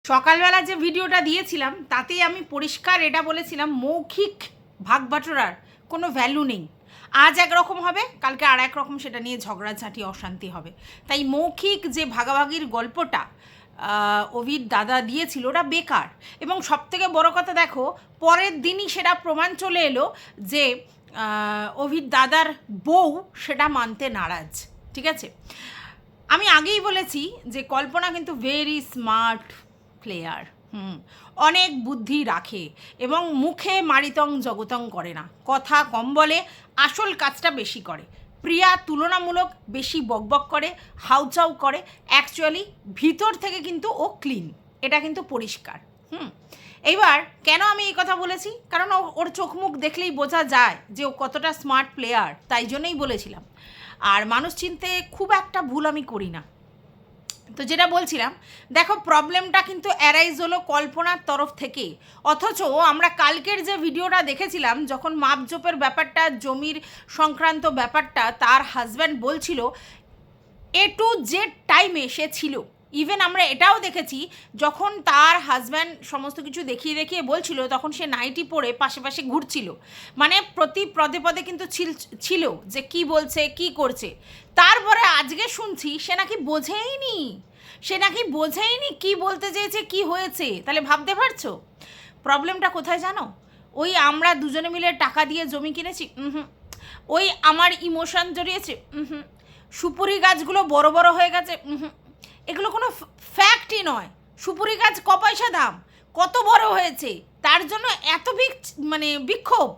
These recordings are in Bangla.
সকালবেলা যে ভিডিওটা দিয়েছিলাম তাতেই আমি পরিষ্কার এটা বলেছিলাম, মৌখিক ভাগবাটোরার কোনো ভ্যালু নেই। আজ একরকম হবে, কালকে আর এক রকম, সেটা নিয়ে ঝগড়াঝাঁটি অশান্তি হবে। তাই মৌখিক যে ভাগাভাগির গল্পটা অভির দাদা দিয়েছিল ওটা বেকার। এবং সবথেকে বড় কথা দেখো, পরের দিনই সেটা প্রমাণ চলে এলো যে অভির দাদার বউ সেটা মানতে নারাজ। ঠিক আছে, আমি আগেই বলেছি যে কল্পনা কিন্তু ভেরি স্মার্ট প্লেয়ার, অনেক বুদ্ধি রাখে এবং মুখে মারিতং জগতং করে না, কথা কম বলে, আসল কাজটা বেশি করে। প্রিয়া তুলনামূলক বেশি বকবক করে, হাউচাউ করে, অ্যাকচুয়ালি ভিতর থেকে কিন্তু ও ক্লিন, এটা কিন্তু পরিষ্কার। এইবার কেন আমি এই কথা বলেছি, কারণ ওর চোখ মুখ দেখলেই বোঝা যায় যে ও কতটা স্মার্ট প্লেয়ার, তাই জন্যই বলেছিলাম। আর মানুষ চিনতে খুব একটা ভুল আমি করি না। তো যেটা বলছিলাম, দেখো প্রবলেমটা কিন্তু অ্যারাইজ হলো কল্পনার তরফ থেকে, অথচ আমরা কালকের যে ভিডিওটা দেখেছিলাম, যখন মাপজোপের ব্যাপারটা, জমির সংক্রান্ত ব্যাপারটা তার হাজব্যান্ড বলছিল, এ টু জেড টাইমে সে ছিল। ইভেন আমরা এটাও দেখেছি, যখন তার হাজব্যান্ড সমস্ত কিছু দেখিয়ে দেখিয়ে বলছিল, তখন সে নাইটি পরে পাশে পাশে ঘুরছিল, মানে প্রতি পদে পদে কিন্তু ছিল যে কি বলছে কি করছে। তারপরে আজকে শুনছি সে নাকি বোঝেইনি কি বলতে চেয়েছে, কি হয়েছে। তাহলে ভাবতে পারছো প্রবলেমটা কোথায় জানো? ওই আমরা দুজনে মিলে টাকা দিয়ে জমি কিনেছি, ওই আমার ইমোশন জড়িয়েছে, সুপুরি গাছগুলো বড় বড় হয়ে গেছে, এগুলো কোনো ফ্যাক্টই নয়। সুপুরি গাছ ক পয়সা দাম, কত বড় হয়েছে, তার জন্য এত বিক্ষোভ।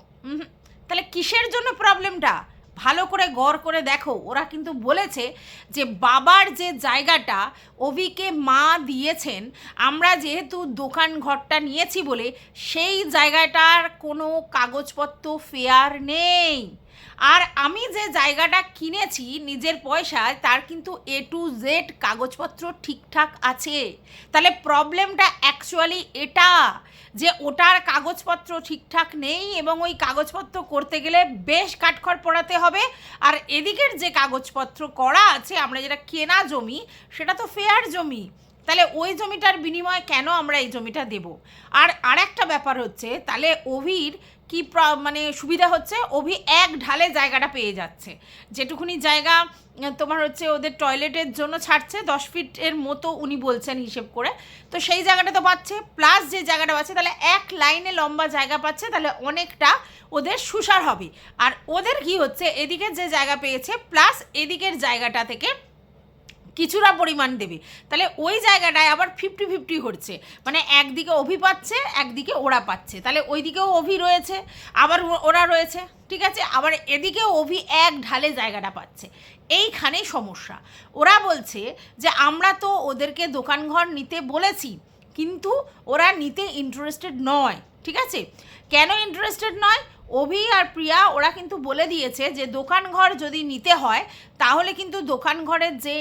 তাহলে কিসের জন্য প্রবলেমটা? ভালো করে গড় করে দেখো, ওরা কিন্তু বলেছে যে বাবার যে জায়গাটা অভিকে মা দিয়েছেন, আমরা যেহেতু দোকান ঘরটা নিয়েছি বলে সেই জায়গাটার কোনো কাগজপত্র ফেয়ার নেই। আর আমি যে জায়গাটা কিনেছি নিজের পয়সায়, তার কিন্তু এ টু জেড কাগজপত্র ঠিকঠাক আছে। তাহলে প্রবলেমটা অ্যাকচুয়ালি এটা, যে ওটার কাগজপত্র ঠিকঠাক নেই এবং ওই কাগজপত্র করতে গেলে বেশ কাঠখড় পোড়াতে হবে। আর এদিকের যে কাগজপত্র করা আছে, আমরা যেটা কেনা জমি, সেটা তো ফেয়ার জমি। তাহলে ওই জমিটার বিনিময়ে কেন আমরা এই জমিটা দেব? আর একটা ব্যাপার হচ্ছে, তাহলে অভির কি সুবিধা হচ্ছে, অভি এক ঢালে জায়গাটা পেয়ে যাচ্ছে। যেটুকুনি জায়গা তোমার হচ্ছে ওদের টয়লেটের জন্য ছাড়ছে, 10 ফিটের মতো উনি বলছেন হিসেব করে, তো সেই জায়গাটা তো পাচ্ছে, প্লাস যে জায়গাটা পাচ্ছে, তাহলে এক লাইনে লম্বা জায়গা পাচ্ছে, তাহলে অনেকটা ওদের সুসার হবে। আর ওদের কি হচ্ছে, এদিকের যে জায়গা পেয়েছে প্লাস এদিকের জায়গাটা থেকে কিছুটা পরিমাণ দেবে, তাহলে ওই জায়গাটায় আবার 50-50 হচ্ছে, মানে একদিকে অভি পাচ্ছে, একদিকে ওরা পাচ্ছে, তাহলে ওই দিকেও অভি রয়েছে, আবার ওরা রয়েছে, ঠিক আছে, আবার এদিকেও অভি এক ঢালে জায়গাটা পাচ্ছে। এইখানেই সমস্যা। ওরা বলছে যে আমরা তো ওদেরকে দোকানঘর নিতে বলেছি, কিন্তু ওরা নিতে ইন্টারেস্টেড নয়। ঠিক আছে, কেন ইন্টারেস্টেড নয়? অভি আর প্রিয়া ওরা কিন্তু বলে দিয়েছে যে দোকান ঘর যদি নিতে হয়, তাহলে কিন্তু দোকান ঘরের যে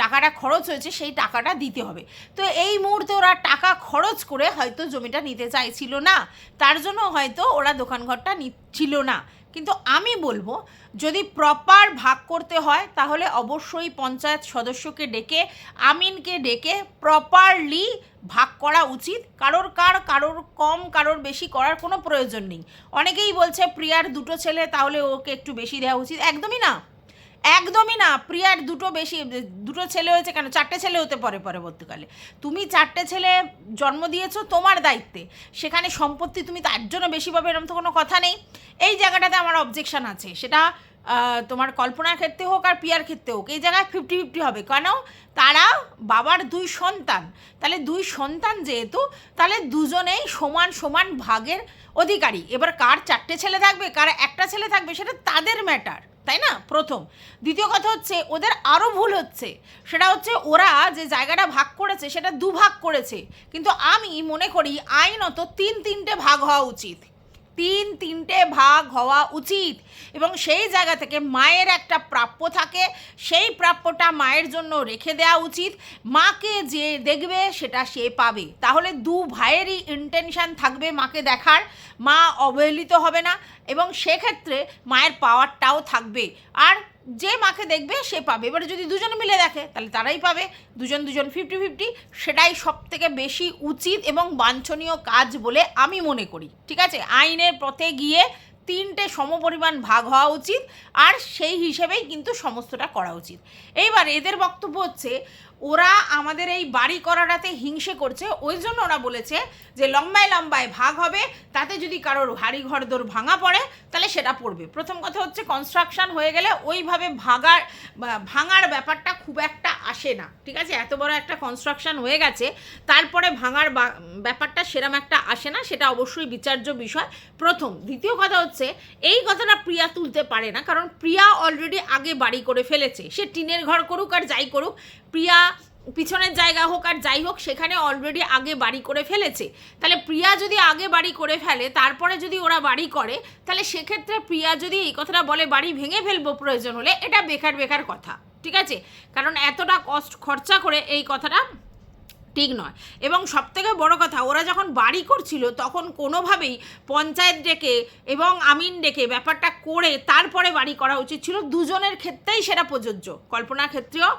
টাকাটা খরচ হয়েছে সেই টাকাটা দিতে হবে। তো এই মুহূর্তে ওরা টাকা খরচ করে হয়তো জমিটা নিতে চাইছিল না, তার জন্য হয়তো ওরা দোকান ঘরটা নিচ্ছিল না। কিন্তু আমি বলবো, যদি প্রপার ভাগ করতে হয়, তাহলে অবশ্যই পঞ্চায়েত সদস্যকে ডেকে, আমিনকে ডেকে প্রপারলি ভাগ করা উচিত। কারোর কম কারোর বেশি করার কোনো প্রয়োজন নেই। অনেকেই বলছে প্রিয়ার 2টো ছেলে, তাহলে ওকে একটু বেশি দেওয়া উচিত। একদমই না। প্রিয়ার 2টো ছেলে হয়েছে কেন, 4টে ছেলে হতে পারে পরবর্তীকালে। তুমি 4টে ছেলে জন্ম দিয়েছো তোমার দায়িত্বে, সেখানে সম্পত্তি তুমি তার জন্য বেশি পাবে এরকম তো কোনো কথা নেই। এই জায়গাটাতে আমার অবজেকশন আছে, সেটা তোমার কল্পনার ক্ষেত্রে হোক আর প্রিয়ার ক্ষেত্রে হোক, এই জায়গায় 50-50 হবে। কেন? তারা বাবার 2 সন্তান, তাহলে 2 সন্তান যেহেতু, তাহলে দুজনেই সমান সমান ভাগের অধিকারী। এবার কার 4টে ছেলে থাকবে, কার 1টা ছেলে থাকবে, সেটা তাদের ম্যাটার, তাই না? প্রথম। দ্বিতীয় কথা হচ্ছে, ওদের আরও ভুল হচ্ছে, সেটা হচ্ছে ওরা যে জায়গাটা ভাগ করেছে সেটা 2 ভাগ করেছে, কিন্তু আমি মনে করি আইনত 3-3টে ভাগ হওয়া উচিত। 3-3টে ভাগ হওয়া উচিত, এবং সেই জায়গা থেকে মায়ের একটা প্রাপ্য থাকে, সেই প্রাপ্যটা মায়ের জন্য রেখে দেওয়া উচিত। মাকে যে দেখবে সেটা সে পাবে, তাহলে 2 ভাইয়েরই ইন্টেনশান থাকবে মাকে দেখার, মা অবহেলিত হবে না, এবং সেক্ষেত্রে মায়ের পাওয়ারটাও থাকবে। আর যে মাকে দেখবে সে পাবে। এবারে যদি দুজনে মিলে দেখে তাহলে তারাই পাবে, দুজন 50-50, সেটাই সব থেকে বেশি উচিত এবং বাঞ্ছনীয় কাজ বলে আমি মনে করি। ঠিক আছে, আইনের পথে গিয়ে 3টে সমপরিমাণ ভাগ হওয়া উচিত, আর সেই হিসেবেই কিন্তু সমস্তটা করা উচিত। এইবার এদের বক্তব্য হচ্ছে ওরা আমাদের এই বাড়ি করাটাতে হিংসে করছে, ওই জন্য ওরা বলেছে যে লম্বায় লম্বায় ভাগ হবে, তাতে যদি কারোর হাড়ি ঘরদোর ভাঙা পড়ে তাহলে সেটা পড়বে। প্রথম কথা হচ্ছে কনস্ট্রাকশন হয়ে গেলে ওইভাবে ভাঙার ব্যাপারটা খুব একটা আসে না। ঠিক আছে, এত বড় একটা কনস্ট্রাকশন হয়ে গেছে, তারপরে ভাঙার ব্যাপারটা সেরম একটা আসে না, সেটা অবশ্যই বিচার্য বিষয় প্রথম। দ্বিতীয় কথা হচ্ছে এই কথাটা প্রিয়া তুলতে পারে না, কারণ প্রিয়া অলরেডি আগে বাড়ি করে ফেলেছে। সে টিনের ঘর করুক আর যাই করুক, প্রিয়া পিছনের জায়গা হোক আর যাই হোক, সেখানে অলরেডি আগে বাড়ি করে ফেলেছে। তাহলে প্রিয়া যদি আগে বাড়ি করে ফেলে, তারপরে যদি ওরা বাড়ি করে, তাহলে সেক্ষেত্রে প্রিয়া যদি এই কথাটা বলে বাড়ি ভেঙে ফেলবো প্রয়োজন হলে, এটা বেকার কথা। ঠিক আছে, কারণ এতটা খরচা করে এই কথাটা ঠিক নয়। এবং সবথেকে বড় কথা, ওরা যখন বাড়ি করছিল তখন কোনোভাবেই পঞ্চায়েত ডেকে এবং আমিন ডেকে ব্যাপারটা করে তারপরে বাড়ি করা উচিত ছিল। দুজনের ক্ষেত্রেই সেটা প্রযোজ্য, কল্পনার ক্ষেত্রেও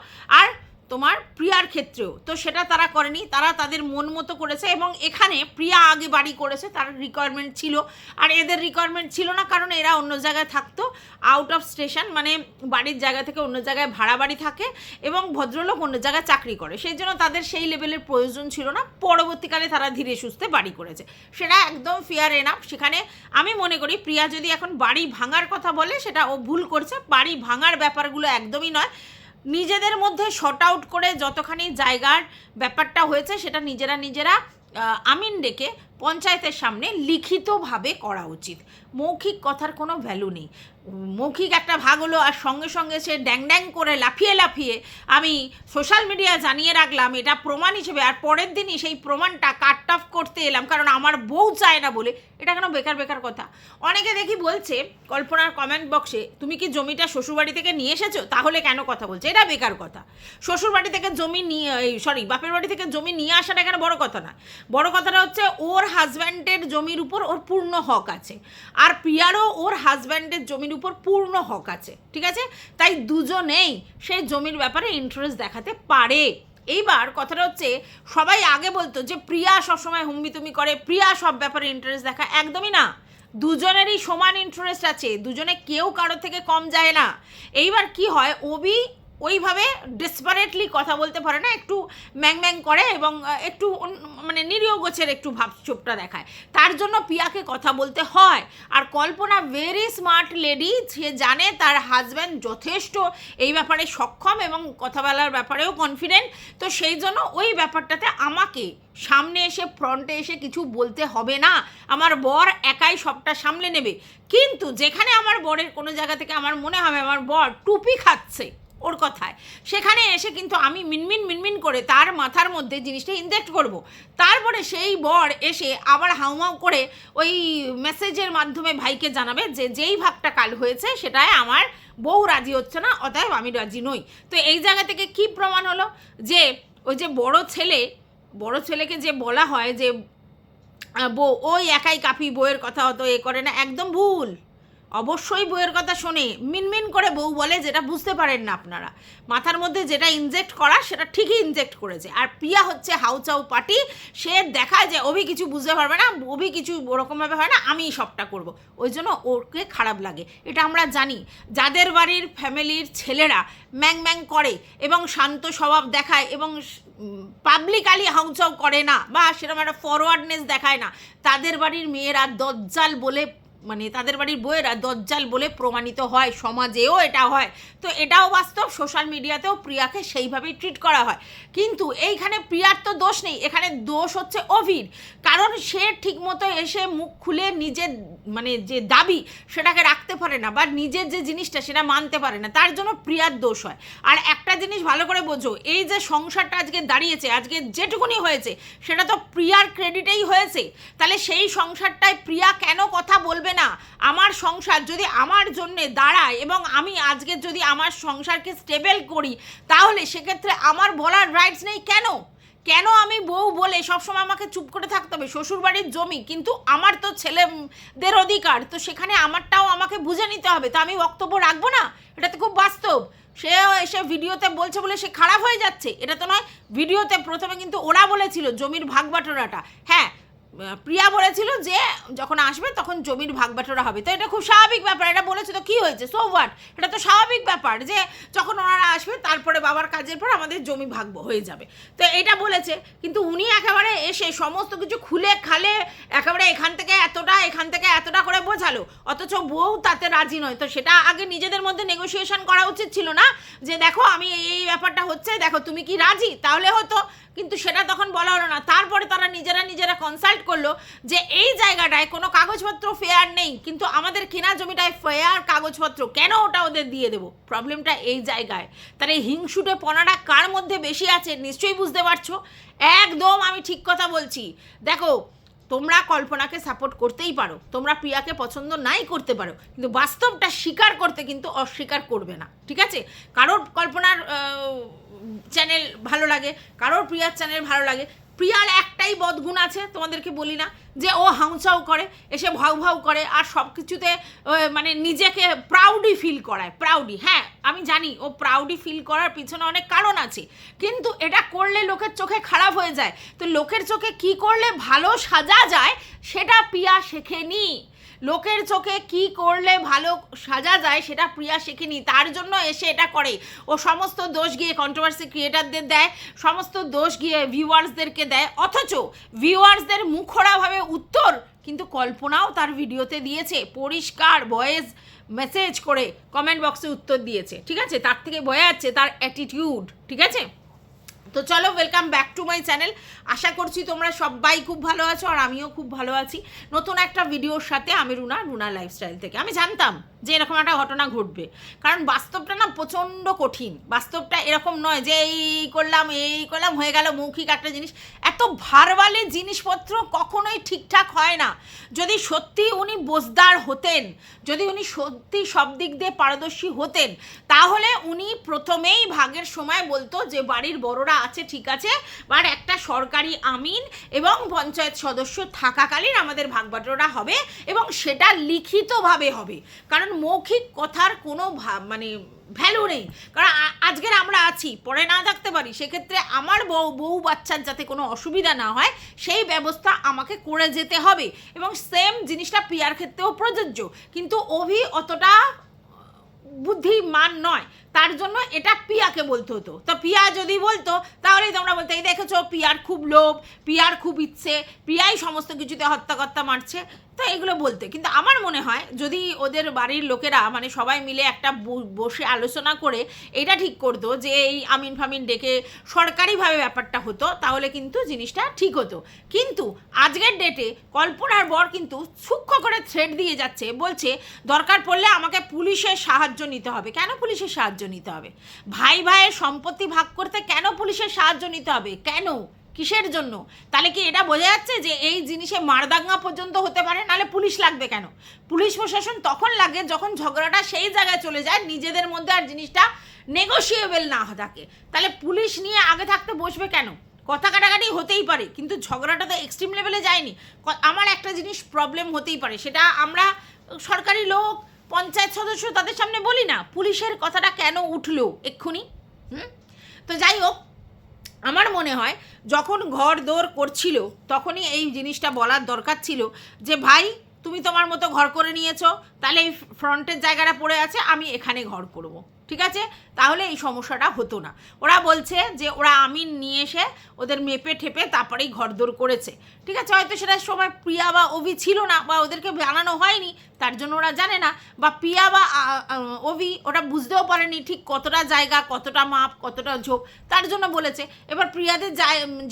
আর তোমার প্রিয়ার ক্ষেত্রেও। তো সেটা তারা করেনি, তারা তাদের মন মতো করেছে। এবং এখানে প্রিয়া আগে বাড়ি করেছে, তার রিকোয়ারমেন্ট ছিল, আর এদের রিকোয়ারমেন্ট ছিল না, কারণ এরা অন্য জায়গায় থাকতো, আউট অফ স্টেশন, মানে বাড়ির জায়গা থেকে অন্য জায়গায় ভাড়া বাড়ি থাকে, এবং ভদ্রলোক অন্য জায়গায় চাকরি করে, সেই জন্য তাদের সেই লেভেলের প্রয়োজন ছিল না। পরবর্তীকালে তারা ধীরে সুস্থে বাড়ি করেছে, সেটা একদম ফেয়ার এনাফ। সেখানে আমি মনে করি প্রিয়া যদি এখন বাড়ি ভাঙার কথা বলে, সেটা ও ভুল করছে। বাড়ি ভাঙার ব্যাপারগুলো একদমই নয়, নিজেদের মধ্যে শর্ট আউট করে যতখানি জায়গার ব্যাপারটা হয়েছে সেটা নিজেরা আমিন ডেকে পঞ্চায়েতের সামনে লিখিতভাবে করা উচিত। মৌখিক কথার কোনো ভ্যালু নেই। মৌখিক একটা ভাগ হলো, আর সঙ্গে সঙ্গে সে ড্যাং করে লাফিয়ে আমি সোশ্যাল মিডিয়ায় জানিয়ে রাখলাম এটা প্রমাণ হিসেবে, আর পরের দিনই সেই প্রমাণটা কাট অফ করতে এলাম কারণ আমার বউ চায় না বলে, এটা কেন বেকার কথা। অনেকে দেখি বলছে কল্পনার কমেন্ট বক্সে, তুমি কি জমিটা শ্বশুরবাড়ি থেকে নিয়ে এসেছো, তাহলে কেন কথা বলছে? এটা বেকার কথা। শ্বশুরবাড়ি থেকে জমি নিয়ে, বাপের বাড়ি থেকে জমি নিয়ে আসাটা এখানে বড় কথা না। বড় কথাটা হচ্ছে ওর হাজব্যান্ডের জমির উপর ওর পূর্ণ হক আছে, আর প্রিয়ারও ওর হাজব্যান্ডের জমির উপর পূর্ণ হক আছে। ঠিক আছে, তাই দুজনেই সেই জমির ব্যাপারে ইন্টারেস্ট দেখাতে পারে। এইবার কথাটা হচ্ছে, সবাই আগে বলতো যে প্রিয়া সবসময় হুম্বিতুমি করে, প্রিয়া সব ব্যাপারে ইন্টারেস্ট দেখায়, একদমই না। দুজনেরই সমান ইন্টারেস্ট আছে, দুজনে কেউ কারো থেকে কম যায় না। এইবার কি হয়, অভি ওইভাবে ডেসপারেটলি কথা বলতে পারে না, একটু ম্যাং করে এবং একটু মানে নিরীহ গোছের একটু ভাবচোপটা দেখায়, তার জন্য প্রিয়াকে কথা বলতে হয়। আর কল্পনা ভেরি স্মার্ট লেডি, সে জানে তার হাজব্যান্ড যথেষ্ট এই ব্যাপারে সক্ষম এবং কথা বলার ব্যাপারেও কনফিডেন্ট, তো সেই জন্য ওই ব্যাপারটাতে আমাকে সামনে এসে ফ্রন্টে এসে কিছু বলতে হবে না, আমার বর একাই সবটা সামলে নেবে। কিন্তু যেখানে আমার বরের কোনো জায়গা থেকে আমার মনে হবে আমার বর টুপি খাচ্ছে ওর কথায়, সেখানে এসে কিন্তু আমি মিনমিন করে তার মাথার মধ্যে জিনিসটা ইনজেক্ট করব। তারপরে সেই বর এসে আবার হাউমাউ করে ওই মেসেজের মাধ্যমে ভাইকে জানাবে যে যেই ভাগটা কাল হয়েছে সেটায় আমার বউ রাজি হচ্ছে না, অতএব আমি রাজি নই। তো এই জায়গা থেকে কি প্রমাণ হলো যে ওই যে বড় ছেলেকে যে বলা হয় যে বউ ওই একাই কাফি, বউয়ের কথা অত এ করে না, একদম ভুল। অবশ্যই বউয়ের কথা শোনে, মিনমিন করে বউ বলে, যেটা বুঝতে পারেন না আপনারা। মাথার মধ্যে যেটা ইনজেক্ট করা সেটা ঠিকই ইনজেক্ট করেছে। আর প্রিয়া হচ্ছে হাউচাউ পার্টি, সে দেখায় যে অভি কিছু বুঝতে পারবে না, অভি কিছু ওরকমভাবে হয় না, আমি সবটা করব, ওই জন্য ওকে খারাপ লাগে। এটা আমরা জানি। যাদের বাড়ির ফ্যামিলির ছেলেরা ম্যাং করে এবং শান্ত স্বভাব দেখায় এবং পাবলিকালি হাউচাউ করে না বা সেরকম একটা ফরওয়ার্ডনেস দেখায় না, তাদের বাড়ির মেয়েরা দজ্জাল বলে, মানে তাদের বাড়ির বউয়েরা দজ্জাল বলে প্রমাণিত হয়, সমাজেও এটা হয়। তো এটাও বাস্তব, সোশ্যাল মিডিয়াতেও প্রিয়াকে সেইভাবেই ট্রিট করা হয়। কিন্তু এইখানে প্রিয়ার তো দোষ নেই, এখানে দোষ হচ্ছে অভির, কারণ সে ঠিকমতো এসে মুখ খুলে নিজের মানে যে দাবি সেটাকে রাখতে পারে না, বা নিজের যে জিনিসটা সেটা মানতে পারে না, তার জন্য প্রিয়ার দোষ হয়। আর একটা জিনিস ভালো করে বোঝো, এই যে সংসারটা আজকে দাঁড়িয়েছে, আজকে যেটুকুনি হয়েছে সেটা তো প্রিয়ার ক্রেডিটেই হয়েছে। তাহলে সেই সংসারটায় প্রিয়া কেন কথা বলবে না? আমার সংসার যদি আমার জন্যে দাঁড়ায় এবং আমি আজকে যদি আমার সংসারকে স্টেবল করি, তাহলে সেক্ষেত্রে আমার বলার রাইটস নেই কেন? কেন আমি বউ বলে সবসময় আমাকে চুপ করে থাকতে হবে? শ্বশুরবাড়ির জমি, কিন্তু আমার তো ছেলেদের অধিকার, তো সেখানে আমারটাও আমাকে বুঝে নিতে হবে, তো আমি বক্তব্য রাখবো না? এটা তো খুব বাস্তব। সে এসে ভিডিওতে বলছে বলে সে খারাপ হয়ে যাচ্ছে, এটা তো নয়। ভিডিওতে প্রথমে কিন্তু ওরা বলেছিল জমির ভাগ বাটোরাটা, হ্যাঁ প্রিয়া বলেছিল যে যখন আসবে তখন জমির ভাগ বাটোরা হবে, তো এটা খুব স্বাভাবিক ব্যাপার, এটা বলেছে তো কী হয়েছে, সো হোয়াট, এটা তো স্বাভাবিক ব্যাপার যে যখন ওনারা আসবে তারপরে বাবার কাজের পর আমাদের জমি ভাগ হয়ে যাবে, তো এটা বলেছে। কিন্তু উনি একেবারে এসে সমস্ত কিছু খুলে খালে একেবারে এখান থেকে এতটা করে বোঝালো, অথচ বউ তাতে রাজি নয়। তো সেটা আগে নিজেদের মধ্যে নেগোসিয়েশন করা উচিত ছিল না, যে দেখো আমি এই ব্যাপারটা হচ্ছে, দেখো তুমি কি রাজি, তাহলে হতো। কিন্তু সেটা তখন বলা হলো না। তারপরে তারা নিজেরা কনসাল্ট করলো যে এই জায়গাটায় কোনো কাগজপত্র ফেয়ার নেই, কিন্তু আমাদের কেনা জমিটায় ফেয়ার কাগজপত্র, কেন ওটা ওদের দিয়ে দেবো? প্রবলেমটা এই জায়গায়। তাহলে হিংসুটে পনাটা কার মধ্যে বেশি আছে নিশ্চয়ই বুঝতে পারছো। একদম আমি ঠিক কথা বলছি। দেখো, তোমরা কল্পনাকে সাপোর্ট করতেই পারো, তোমরা প্রিয়াকে পছন্দ নাই করতে পারো, কিন্তু বাস্তবটা স্বীকার করতে কিন্তু অস্বীকার করবে না, ঠিক আছে? কারোর কল্পনার চ্যানেল ভালো লাগে, কারোর প্রিয়ার চ্যানেল ভালো লাগে। প্রিয়ার একটাই বদগুণ আছে, তোমাদেরকে বলি না, যে ও হাউচাউ করে, এসে ভাউ করে, আর সব কিছুতে মানে নিজেকে প্রাউডি ফিল করায়। প্রাউডি, হ্যাঁ আমি জানি ও প্রাউডি ফিল করার পিছনে অনেক কারণ আছে, কিন্তু এটা করলে লোকের চোখে খারাপ হয়ে যায়। তো লোকের চোখে কি করলে ভালো সাজা যায় সেটা প্রিয়া শেখেনি। লোকের চোখে কি করলে ভালো সাজা যায় সেটা প্রিয়া শেখেনি, তার জন্য এসে এটা করে। ও সমস্ত দোষ গিয়ে কন্ট্রোভার্সি ক্রিয়েটারদের দেয়, সমস্ত দোষ গিয়ে ভিউয়ার্সদেরকে দেয়, অথচ ভিউয়ার্সদের মুখরাভাবে উত্তর কিন্তু কল্পনাও তার ভিডিওতে দিয়েছে, পরিষ্কার ভয়েস মেসেজ করে কমেন্ট বক্সে উত্তর দিয়েছে, ঠিক আছে? তার থেকে বোঝা যাচ্ছে তার অ্যাটিটিউড, ঠিক আছে? তো চলো, welcome back to my channel. আশা করছি তোমরা সবাই খুব ভালো আছো, আর আমিও খুব ভালো আছি। নতুন একটা ভিডিওর সাথে আমি রুনা লাইফস্টাইল থেকে। আমি জানতাম যে এরকম একটা ঘটনা ঘটবে, কারণ বাস্তবটা না প্রচণ্ড কঠিন। বাস্তবটা এরকম নয় যে এই করলাম হয়ে গেল, মৌখিক একটা জিনিস। এত ভারবালে জিনিসপত্র কখনোই ঠিকঠাক হয় না। যদি সত্যি উনি বোঝদার হতেন, যদি উনি সত্যি সব দিক দিয়ে পারদর্শী হতেন, তাহলে উনি প্রথমেই ভাগের সময় বলতো যে বাড়ির বড়রা আছে, ঠিক আছে, বাট একটা সরকারি আমিন এবং পঞ্চায়েত সদস্য থাকাকালীন আমাদের ভাগবাটোয়ারা হবে, এবং সেটা লিখিতভাবে হবে। কারণ মৌখিক কথার কোনো মানে ভ্যালু নেই। কারণ আজকের আমরা আছি, পরে না থাকতে পারি, সেক্ষেত্রে আমার বউ বাচ্চার যাতে কোনো অসুবিধা না হয় সেই ব্যবস্থা আমাকে করে যেতে হবে, এবং সেম জিনিসটা প্রিয়ার ক্ষেত্রেও প্রযোজ্য। কিন্তু অভি অতটা বুদ্ধিমান নয়, তার জন্য এটা পিয়াকে বলতে হতো। তো পিয়া যদি বলতো তাহলেই তোমরা বলতে, এই দেখেছো পিয়ার খুব লোভ, পিয়ার খুব ইচ্ছে, পিয়াই সমস্ত কিছুতে হত্যাকর্তা মারছে, তো এগুলো বলতে। কিন্তু আমার মনে হয় যদি ওদের বাড়ির লোকেরা মানে সবাই মিলে একটা বসে আলোচনা করে এটা ঠিক করতো যে এই আমিন ফামিন ডেকে সরকারিভাবে ব্যাপারটা হতো, তাহলে কিন্তু জিনিসটা ঠিক হতো। কিন্তু আজকের ডেটে কল্পনার বর কিন্তু সূক্ষ্ম করে থ্রেড দিয়ে যাচ্ছে, বলছে দরকার পড়লে আমাকে পুলিশের সাহায্য নিতে হবে। কেন পুলিশের সাহায্য নিতে হবে? ভাইয়ের সম্পত্তি ভাগ করতে কেন পুলিশের সাহায্য নিতে হবে? কেন? কিসের জন্য? তাহলে কি এটা বোঝা যাচ্ছে যে এই জিনিসে মারদাঙ্গা পর্যন্ত হতে পারে? নাহলে পুলিশ লাগবে কেন? পুলিশ প্রশাসন তখন লাগে যখন ঝগড়াটা সেই জায়গায় চলে যায় নিজেদের মধ্যে আর জিনিসটা নেগোশিয়েবল না থাকে। তাহলে পুলিশ নিয়ে আগে থাকতে বসবে কেন? কথা কাটাকাটি হতেই পারে, কিন্তু ঝগড়াটা তো এক্সট্রিম লেভেলে যায়নি। আমার একটা জিনিস প্রবলেম হতেই পারে, সেটা আমরা সরকারি লোক, পঞ্চায়েত সদস্য, তাদের সামনে বলি না, পুলিশের কথাটা কেন উঠলো এক্ষুনি? তো যাই হোক, আমার মনে হয় যখন ঘর দৌড় করছিল তখনই এই জিনিসটা বলার দরকার ছিল যে ভাই তুমি তোমার মতো ঘর করে নিয়েছো, তাহলে এই ফ্রন্টের জায়গাটা পড়ে আছে, আমি এখানে ঘর করব, ঠিক আছে? তাহলে এই সমস্যাটা হতো না। ওরা বলছে যে ওরা আমিন নিয়ে এসে ওদের মেপে ঠেপে তারপরেই ঘরদোর করেছে, ঠিক আছে? হয়তো সেটার সময় প্রিয়া বা অভি ছিল না, বা ওদেরকে জানানো হয়নি, তার জন্য ওরা জানে না, বা প্রিয়া বা অভি ওটা বুঝতেও পারেনি ঠিক কতটা জায়গা, কতটা মাপ, কতটা ঝোপ, তার জন্য বলেছে। এবার প্রিয়াদের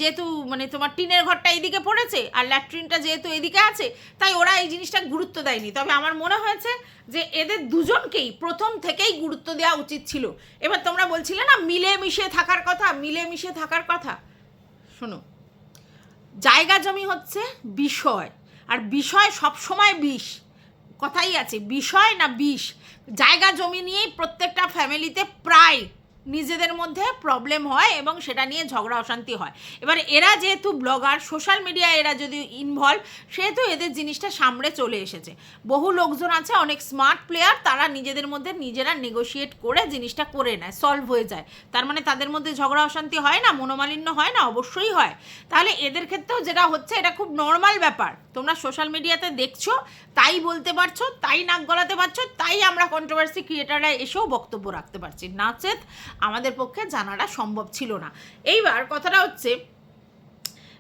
যেহেতু মানে তোমার টিনের ঘরটা এইদিকে পড়েছে আর ল্যাট্রিনটা যেহেতু এদিকে আছে, তাই ওরা এই জিনিসটা গুরুত্ব দেয়নি। তবে আমার মনে হয়েছে যে এদের দুজনকেই প্রথম থেকেই গুরুত্ব দেওয়া উচিত ছিল। এবার তোমরা বলছিলে না মিলেমিশে থাকার কথা, শোনো, জায়গা জমি হচ্ছে বিষয়, আর বিষয় সবসময় বিষ, কথাই আছে বিষয় না বিষ। জায়গা জমি নিয়েই প্রত্যেকটা ফ্যামিলিতে প্রায় নিজেদের মধ্যে প্রবলেম হয় এবং সেটা নিয়ে ঝগড়া অশান্তি হয়। এবার এরা যেহেতু ব্লগার, সোশ্যাল মিডিয়ায় এরা যদি ইনভলভ, সেহেতু এদের জিনিসটা সামনে চলে এসেছে। বহু লোকজন আছে অনেক স্মার্ট প্লেয়ার, তারা নিজেদের মধ্যে নিজেরা নেগোশিয়েট করে জিনিসটা করে নেয়, সলভ হয়ে যায়। তার মানে তাদের মধ্যে ঝগড়া অশান্তি হয় না, মনোমালিন্য হয় না? অবশ্যই হয়। তাহলে এদের ক্ষেত্রেও যেটা হচ্ছে এটা খুব নর্মাল ব্যাপার। তোমরা সোশ্যাল মিডিয়াতে দেখছো, তাই বলতে পারছো, তাই নাক গলাতে পারছো, তাই আমরা কন্ট্রোভার্সি ক্রিয়েটাররা এসেও বক্তব্য রাখতে পারছি। নাচেত আমাদের পক্ষে জানাটা সম্ভব ছিল না। এইবার কথাটা হচ্ছে,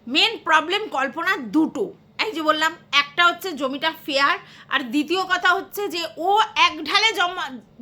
মেন প্রবলেম কল্পনা দুটো। এই যে বললাম, একটা হচ্ছে জমিটা ফেয়ার, আর দ্বিতীয় কথা হচ্ছে যে ও এক ঢালে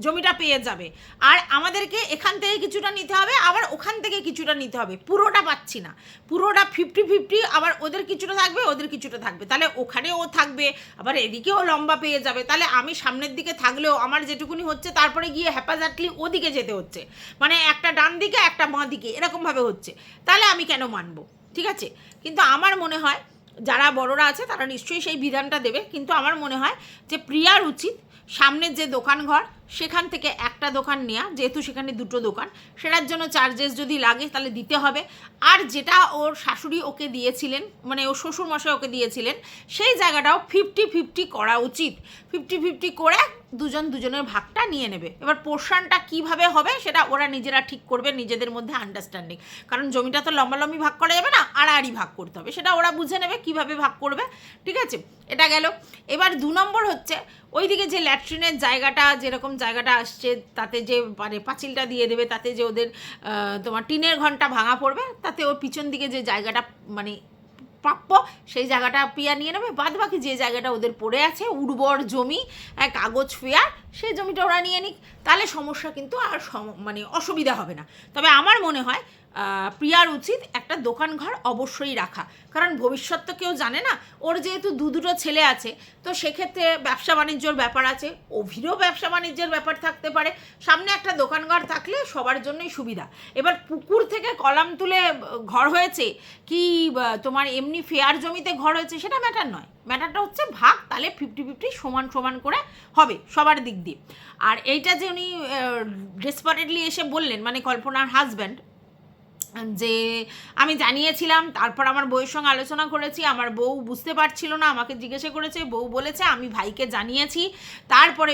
জমিটা পেয়ে যাবে, আর আমাদেরকে এখান থেকে কিছুটা নিতে হবে, আবার ওখান থেকে কিছুটা নিতে হবে। পুরোটা পাচ্ছি না, পুরোটা 50-50, আবার ওদের কিছুটা থাকবে, ওদের কিছুটা থাকবে। তাহলে ওখানে ও থাকবে, আবার এদিকেও লম্বা পেয়ে যাবে। তাহলে আমি সামনের দিকে থাকলেও আমার যেটুকুনি হচ্ছে, তারপরে গিয়ে হ্যাপাজাটলি ওদিকে যেতে হচ্ছে, মানে একটা ডান দিকে একটা বাঁ দিকে এরকমভাবে হচ্ছে। তাহলে আমি কেন মানবো? ঠিক আছে, কিন্তু আমার মনে হয় যারা বড়রা আছে তারা নিশ্চয়ই সেই বিধানটা দেবে, কিন্তু আমার মনে হয় যে প্রিয়ার উচিত সামনের যে দোকানঘর সেখান থেকে একটা দোকান নেওয়া, যেহেতু সেখানে দুটো দোকান, সেটার জন্য চার্জেস যদি লাগে তাহলে দিতে হবে। আর যেটা ওর শাশুড়ি ওকে দিয়েছিলেন, মানে ওর শ্বশুরমশাই ওকে দিয়েছিলেন, সেই জায়গাটাও 50-50 করা উচিত। 50-50 করে দুজনের ভাগটা নিয়ে নেবে। এবার পোর্শনটা কীভাবে হবে সেটা ওরা নিজেরা ঠিক করবে, নিজেদের মধ্যে আন্ডারস্ট্যান্ডিং। কারণ জমিটা তো লম্বালম্বি ভাগ করা যাবে না, আড়াআড়ি ভাগ করতে হবে, সেটা ওরা বুঝে নেবে কীভাবে ভাগ করবে। ঠিক আছে, এটা গেল। এবার 2 নম্বর হচ্ছে, ওইদিকে যে ল্যাট্রিনের জায়গাটা, যেরকম জায়গাটা আসছে তাতে যে মানে পাঁচিলটা দিয়ে দেবে, তাতে যে ওদের তোমার টিনের ঘন্টা ভাঙা পড়বে, তাতে ওর পিছন দিকে যে জায়গাটা মানে প্রাপ্য, সেই জায়গাটা প্রিয়া নিয়ে নেবে। বাদ বাকি যে জায়গাটা ওদের পড়ে আছে উর্বর জমি, কাগজ ফেয়ার, সেই জমিটা ওরা নিয়ে নিক। তাহলে সমস্যা কিন্তু আর মানে অসুবিধা হবে না। তবে আমার মনে হয় প্রিয়ার উচিত একটা দোকানঘর অবশ্যই রাখা, কারণ ভবিষ্যৎ তো কেউ জানে না। ওর যেহেতু দুটো ছেলে আছে, তো সেক্ষেত্রে ব্যবসা বাণিজ্যর ব্যাপার আছে, অভিরও ব্যবসা বাণিজ্যের ব্যাপার থাকতে পারে। সামনে একটা দোকানঘর থাকলে সবার জন্যই সুবিধা। এবার পুকুর থেকে কলাম তুলে ঘর হয়েছে কি তোমার এমনি ফেয়ার জমিতে ঘর হয়েছে, সেটা ম্যাটার নয়। ম্যাটারটা হচ্ছে ভাগ, তাহলে 50-50 সমান করে হবে সবার দিক দিয়ে। আর এইটা যে উনি ডেসপারেটলি এসে বললেন, মানে কল্পনার হাজব্যান্ড, যে আমি জানিয়েছিলাম, তারপর আমার বউয়ের সঙ্গে আলোচনা করেছি, আমার বউ বুঝতে পারছিল না, আমাকে জিজ্ঞাসা করেছে, বউ বলেছে আমি ভাইকে জানিয়েছি, তারপরে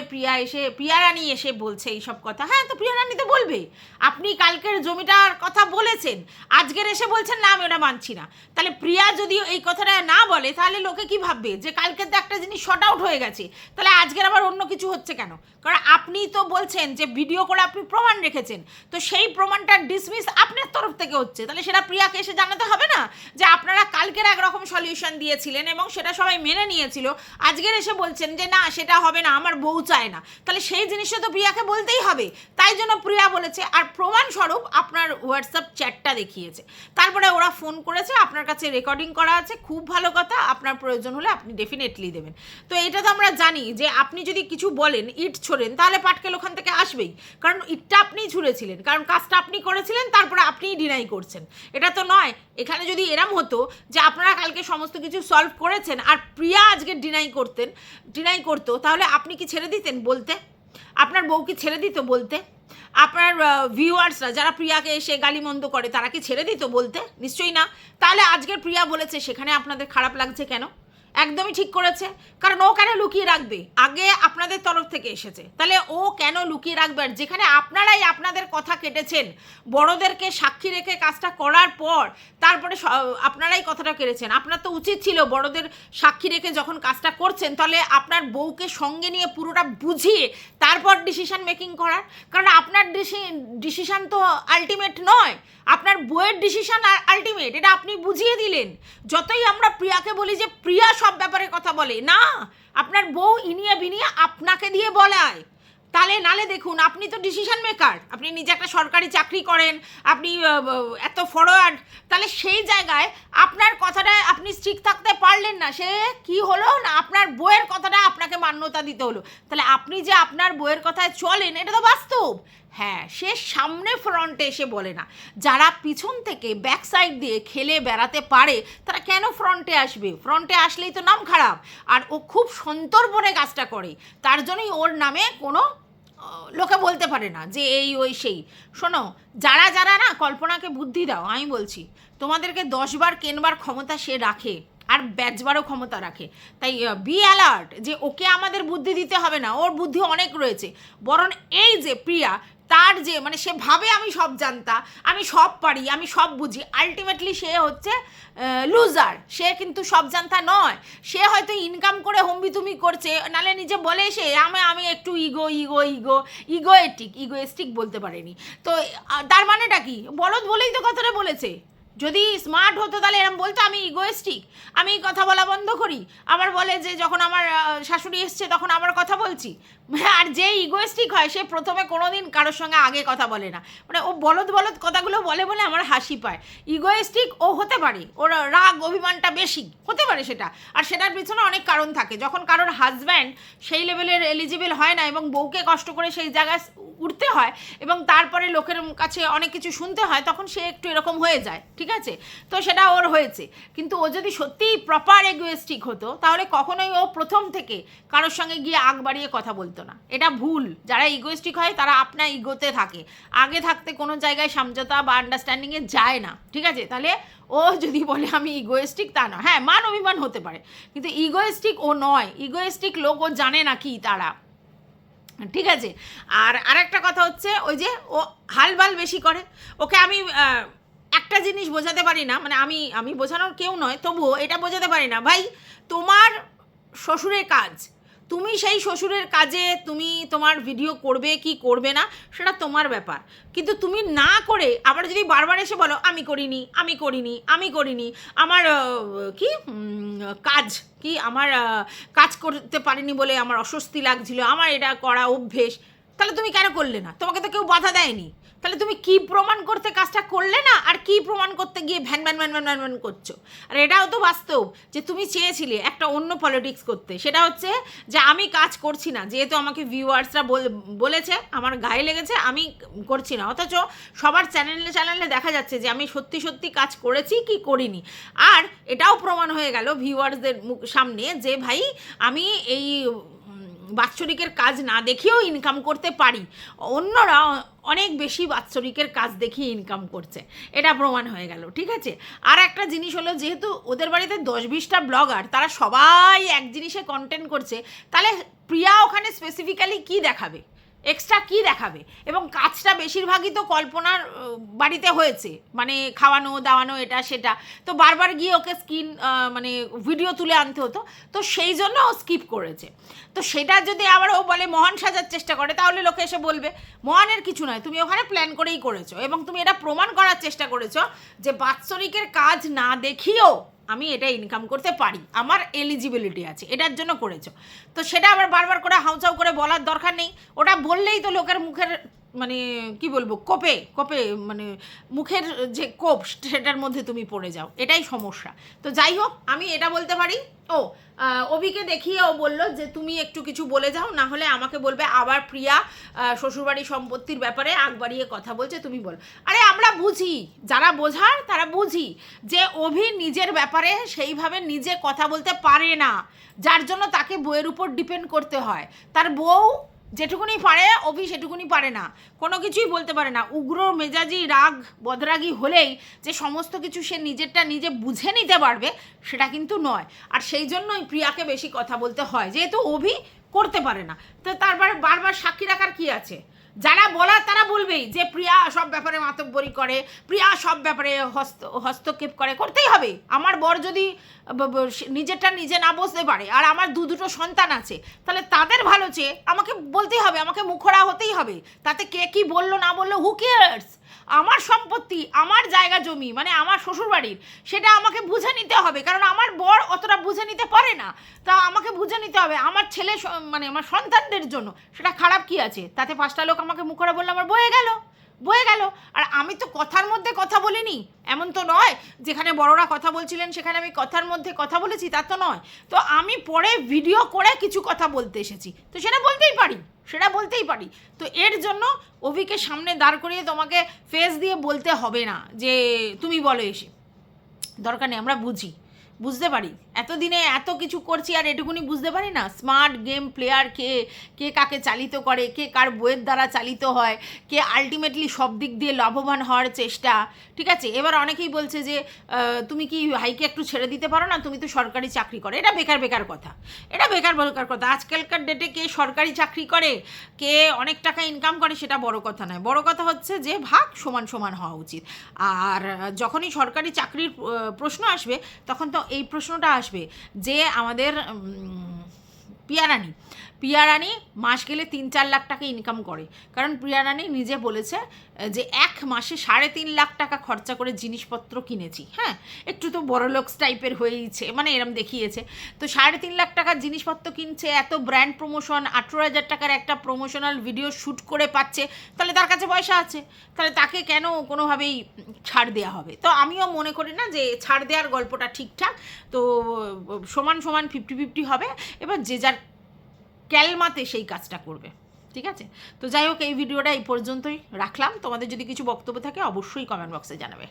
প্রিয়া রানী এসে বলছে এইসব কথা। হ্যাঁ, তো প্রিয়া রানী তো বলবে, আপনি কালকের জমিটার কথা বলেছেন, আজকের এসে বলছেন না আমি ওটা মানছি না। তাহলে প্রিয়া যদি এই কথাটা না বলে, তাহলে লোকে কি ভাববে যে কালকের তো একটা জিনিস শর্ট আউট হয়ে গেছে, তাহলে আজকের আবার অন্য কিছু হচ্ছে কেন? কারণ আপনি তো বলছেন যে ভিডিও করে আপনি প্রমাণ রেখেছেন, তো সেই প্রমাণটা ডিসমিস আপনার তরফ থেকে হচ্ছে, তাহলে সেটা প্রিয়াকে এসে জানাতে হবে না যে আপনারা কালকের একরকম সলিউশন দিয়েছিলেন এবং সেটা সবাই মেনে নিয়েছিল, আজকের এসে বলছেন যে না সেটা হবে না, আমার বউ চায় না। তাহলে সেই জিনিসটা তো প্রিয়াকে বলতেই হবে। তাই জন্য প্রিয়া বলেছে, আর প্রমাণস্বরূপ আপনার হোয়াটসঅ্যাপ চ্যাটটা দেখিয়েছে, তারপরে ওরা ফোন করেছে, আপনার কাছে রেকর্ডিং করা আছে, খুব ভালো কথা, আপনার প্রয়োজন হলে আপনি ডেফিনেটলি দেবেন। তো এটা তো আমরা জানি যে আপনি যদি কিছু বলেন, ইট ছোড়েন, তাহলে পাটকেল ওখান থেকে আসবেই, কারণ ইটটা আপনিই ছুঁড়েছিলেন, কারণ কাজটা আপনি করেছিলেন, তারপরে আপনিই ডিনাই করছেন। এটা তো নয়। এখানে যদি এরম হতো যে আপনারা কালকে সমস্ত কিছু সলভ করেছেন আর প্রিয়া আজকে ডিনাই করতো, তাহলে আপনি কি ছেড়ে দিতেন বলতে? আপনার বউ কি ছেড়ে দিত বলতে? আপনার ভিউয়ার্সরা যারা প্রিয়াকে এসে গালিমন্দ করে, তারা কি ছেড়ে দিত বলতে? নিশ্চয়ই না। তাহলে আজকের প্রিয়া বলেছে, সেখানে আপনাদের খারাপ লাগছে কেন? একদমই ঠিক করেছে, কারণ ও কেন লুকিয়ে রাখবে? আগে আপনাদের তরফ থেকে এসেছে, তাহলে ও কেন লুকিয়ে রাখবে? আর যেখানে আপনারাই আপনাদের কথা কেটেছেন, বড়দেরকে সাক্ষী রেখে কাজটা করার পর তারপরে আপনারাই কথাটা কেটেছেন। আপনার তো উচিত ছিল বড়দের সাক্ষী রেখে যখন কাজটা করছেন, তাহলে আপনার বউকে সঙ্গে নিয়ে পুরোটা বুঝিয়ে তারপর ডিসিশন মেকিং করার, কারণ আপনার ডিসিশন তো আলটিমেট নয়, আপনার বউয়ের ডিসিশন আলটিমেট, এটা আপনি বুঝিয়ে দিলেন। যতই আমরা প্রিয়াকে বলি যে প্রিয়া সব ব্যাপারে কথা বলে, না, আপনার বউ ইনিয়ে বিনিয়ে আপনাকে দিয়ে বলায়। তাহলে নালে দেখুন, আপনি তো ডিসিশন মেকার, আপনি নিজে একটা সরকারি চাকরি করেন, আপনি এত ফরওয়ার্ড, তাহলে সেই জায়গায় আপনার কথাটা আপনি স্ট্রিক থাকতে পারলেন না। সে কি হলো না, আপনার বইয়ের কথাটা আপনাকে মান্যতা দিতে হলো। তাহলে আপনি যে আপনার বইয়ের কথায় চলেন, এটা তো বাস্তব। হ্যাঁ, সে সামনে ফ্রন্টে এসে বলে না, যারা পিছন থেকে ব্যাক সাইড দিয়ে খেলে বেড়াতে পারে তারা কেন ফ্রন্টে আসবে? ফ্রন্টে আসলেই তো নাম খারাপ। আর ও খুব সন্তর্পণে কাজটা করে, তার জন্যই ওর নামে কোনো লোকে বলতে পারে না যে এই ওই সেই। শোনো, যারা যারা না কল্পনাকে বুদ্ধি দাও, আমি বলছি তোমাদেরকে 10বার কেনবার ক্ষমতা সে রাখে, আর ব্যাচবারও ক্ষমতা রাখে। তাই বি অ্যালার্ট যে ওকে আমাদের বুদ্ধি দিতে হবে না, ওর বুদ্ধি অনেক রয়েছে। বরং এই যে প্রিয়া, তার যে মানে সে ভাবে আমি সব জানতা, আমি সব পারি, আমি সব বুঝি, আলটিমেটলি সে হচ্ছে লুজার। সে কিন্তু সব জানতা নয়। সে হয়তো ইনকাম করে হম্বিতুমি করছে, নালে নিজে বলে সে আমি একটু ইগোয়েস্টিক বলতে পারেনি তো। তার মানেটা কি? বলদ বলেই তো কথাটা বলেছে। যদি স্মার্ট হতো তাহলে এরম বলতো আমি ইগোয়েস্টিক, আমি কথা বলা বন্ধ করি। আবার বলে যে যখন আমার শাশুড়ি এসছে তখন আবার কথা বলছি। আর যে ইগোয়েস্টিক হয় সে প্রথমে কোনো দিন কারোর সঙ্গে আগে কথা বলে না। মানে ও বলদ কথাগুলো বলে বলে আমার হাসি পায়। ইগোয়েস্টিক ও হতে পারে, ওর রাগ অভিমানটা বেশি হতে পারে সেটা, আর সেটার পিছনে অনেক কারণ থাকে। যখন কারোর হাজব্যান্ড সেই লেভেলের এলিজিবল হয় না এবং বউকে কষ্ট করে সেই জায়গায় উঠতে হয় এবং তারপরে লোকের কাছে অনেক কিছু শুনতে হয়, তখন সে একটু এরকম হয়ে যায়, ঠিক আছে? তো সেটা ওর হয়েছে। কিন্তু ও যদি সত্যিই প্রপার এগোয়েস্টিক হতো তাহলে কখনোই ও প্রথম থেকে কারোর সঙ্গে গিয়ে আগ বাড়িয়ে কথা বলতো না। এটা ভুল। যারা ইগোয়েস্টিক হয় তারা আপনার ইগোতে থাকে, আগে থাকতে কোনো জায়গায় সমঝোতা বা আন্ডারস্ট্যান্ডিংয়ে যায় না, ঠিক আছে? তাহলে ও যদি বলে আমি ইগোয়েস্টিক, তা না। হ্যাঁ, মান অভিমান হতে পারে, কিন্তু ইগোয়েস্টিক ও নয়। ইগোয়েস্টিক লোক ও জানে না কি তারা, ঠিক আছে? আর আরেকটা কথা হচ্ছে ওই যে ও হালবাল বেশি করে। ওকে আমি একটা জিনিস বোঝাতে পারি না, মানে আমি বোঝানোর কেউ নয়, তবুও এটা বোঝাতে পারি না, ভাই তোমার শ্বশুরের কাজ, তুমি সেই শ্বশুরের কাজে তুমি তোমার ভিডিও করবে কি করবে না সেটা তোমার ব্যাপার। কিন্তু তুমি না করে আবার যদি বারবার এসে বলো আমি করিনি, আমি করিনি, আমি করিনি, আমার কি কাজ কি আমার কাজ করতে পারিনি বলে আমার অস্বস্তি লাগছিল, আমার এটা করা অভ্যেস, তাহলে তুমি কেন করলে না? তোমাকে তো কেউ বাধা দেয়নি। তাহলে তুমি কি প্রমাণ করতে কাজটা করলে না, আর কি প্রমাণ করতে গিয়ে van van van van van করছো? আর এটাও তো বাস্তব যে তুমি চেয়েছিলে একটা অন্য পলিটিক্স করতে, সেটা হচ্ছে যে আমি কাজ করছি না, যেহেতু আমাকে ভিউয়ার্সরা বলেছে, আমার গায়ে লেগেছে, আমি করছি না। অথচ সবার চ্যানেলে দেখা যাচ্ছে যে আমি সত্যি সত্যি কাজ করেছি কি করিনি। আর এটাও প্রমাণ হয়ে গেল ভিউয়ার্সদের সামনে যে ভাই আমি এই বাৎসরিকের কাজ না দেখিয়েও ইনকাম করতে পারি, অন্যরা অনেক বেশি বাৎসরিকের কাজ দেখিয়ে ইনকাম করছে, এটা প্রমাণ হয়ে গেল, ঠিক আছে? আর একটা জিনিস হলো, যেহেতু ওদের বাড়িতে 10-20টা ব্লগার, তারা সবাই এক জিনিসে কন্টেন্ট করছে, তাহলে প্রিয়া ওখানে স্পেসিফিক্যালি কী দেখাবে, এক্সট্রা কী দেখাবে? এবং কাজটা বেশিরভাগই তো কল্পনার বাড়িতে হয়েছে, মানে খাওয়ানো দাওয়ানো এটা সেটা, তো বারবার গিয়ে ওকে মানে ভিডিও তুলে আনতে হতো, তো সেই জন্য ও স্কিপ করেছে। তো সেটা যদি আবার ও বলে মহান সাজার চেষ্টা করে, তাহলে লোকে এসে বলবে মহানের কিছু নয়, তুমি ওখানে প্ল্যান করেই করেছো, এবং তুমি এটা প্রমাণ করার চেষ্টা করেছো যে বাৎসরিকের কাজ না দেখিয়েও আমি এটা ইনকাম করতে পারি, আমার এলিজিবিলিটি আছে, এটার জন্য করেছো। তো সেটা আবার বারবার করে হাউচাউ করে বলার দরকার নেই। ওটা বললেই তো লোকের মুখের মানে কি বলবো, কোপে মানে মুখের যে কোপ সেটার মধ্যে তুমি পড়ে যাও, এটাই সমস্যা। তো যাই হোক, আমি এটা বলতে পারি, অভিকে দেখিয়ে ও বললো যে তুমি একটু কিছু বলে যাও, না হলে আমাকে বলবে আবার প্রিয়া শ্বশুরবাড়ি সম্পত্তির ব্যাপারে আগ বাড়িয়ে কথা বলছে, তুমি বল। আরে আমরা বুঝি, যারা বোঝার তারা বুঝি যে অভি নিজের ব্যাপারে সেইভাবে নিজে কথা বলতে পারে না, যার জন্য তাকে বউয়ের উপর ডিপেন্ড করতে হয়। তার বউ যেটুকুনি পারে অভি সেটুকুনি পারে না, কোনো কিছুই বলতে পারে না। উগ্র মেজাজি রাগ বদরাগী হলেই যে সমস্ত কিছু সে নিজেরটা নিজে বুঝে নিতে পারবে সেটা কিন্তু নয়। আর সেই জন্যই প্রিয়াকে বেশি কথা বলতে হয়, যেহেতু অভি করতে পারে না। তো তারপরে বারবার সাক্ষী রাখার কি আছে? যারা বলার তারা বলবেই যে প্রিয়া সব ব্যাপারে মাতব্বরি করে, প্রিয়া সব ব্যাপারে হস্তক্ষেপ করে, করতেই হবে। আমার বর যদি নিজেরটা নিজে না বুঝতে পারে, আর আমার দুটো সন্তান আছে, তাহলে তাদের ভালো চেয়ে আমাকে বলতেই হবে, আমাকে মুখরা হতেই হবে। তাতে কে কি বললো না বললো, হু কেয়ার্স? আমার সম্পত্তি, আমার জায়গা জমি, মানে আমার শ্বশুরবাড়ির, সেটা আমাকে বুঝে নিতে হবে, কারণ আমার বর অতটা বুঝে নিতে পারে না। তা আমাকে বুঝে নিতে হবে আমার ছেলে, মানে আমার সন্তানদের জন্য। সেটা খারাপ কি আছে? তাতে 5টা লোক আমাকে মুখরা বললে আমার বয়ে গেল। আর আমি তো কথার মধ্যে কথা বলিনি, এমন তো নয় যেখানে বড়রা কথা বলছিলেন সেখানে আমি কথার মধ্যে কথা বলেছি, তা তো নয়। তো আমি পরে ভিডিও করে কিছু কথা বলতে এসেছি, তো সেটা বলতেই পারি। তো এর জন্য অভিকে সামনে দাঁড় করিয়ে তোমাকে ফেস দিয়ে বলতে হবে না যে তুমি বলো এসে, দরকার নেই, আমরা বুঝি। বুঝতে পারি, এতদিনে এত কিছু করছি আর এটুকুনি বুঝতে পারি না? স্মার্ট গেম প্লেয়ার কে, কে কাকে চালিত করে, কে কার বইয়ের দ্বারা চালিত হয়, কে আলটিমেটলি সব দিক দিয়ে লাভবান হওয়ার চেষ্টা। ঠিক আছে, এবার অনেকেই বলছে যে তুমি কি হাইকে একটু ছেড়ে দিতে পারো না, তুমি তো সরকারি চাকরি করে। এটা বেকার বেকার কথা, এটা বেকার বেকার কথা। আজকালকার ডেটে কে সরকারি চাকরি করে, কে অনেক টাকা ইনকাম করে, সেটা বড় কথা নয়। বড় কথা হচ্ছে যে ভাগ সমান সমান হওয়া উচিত। আর যখনই সরকারি চাকরির প্রশ্ন আসবে, তখন তো এই প্রশ্নটা আসবে যে আমাদের পিয়া রানী মাস গেলে 3-4 লাখ টাকা ইনকাম করে। কারণ প্রিয়া রানী নিজে বলেছে যে 1 মাসে 3.5 লাখ টাকা খরচা করে জিনিসপত্র কিনেছি। হ্যাঁ, একটু তো বড়লোকস টাইপের হয়েইছে, মানে এরম দেখিয়েছে। তো 3.5 লাখ টাকার জিনিসপত্র কিনছে, এত ব্র্যান্ড প্রমোশন, 18,000 টাকার একটা প্রমোশনাল ভিডিও শ্যুট করে পাচ্ছে, তাহলে তার কাছে পয়সা আছে, তাহলে তাকে কেন কোনোভাবেই ছাড় দেওয়া হবে? তো আমিও মনে করি না যে ছাড় দেওয়ার গল্পটা ঠিকঠাক। তো সমান সমান 50-50 হবে। এবার যে যার ক্যালমাতে সেই কাজটা করবে। ঠিক আছে, তো যাই হোক, এই ভিডিওটা এই পর্যন্তই রাখলাম। তোমাদের যদি কিছু বক্তব্য থাকে অবশ্যই কমেন্ট বক্সে জানাবে।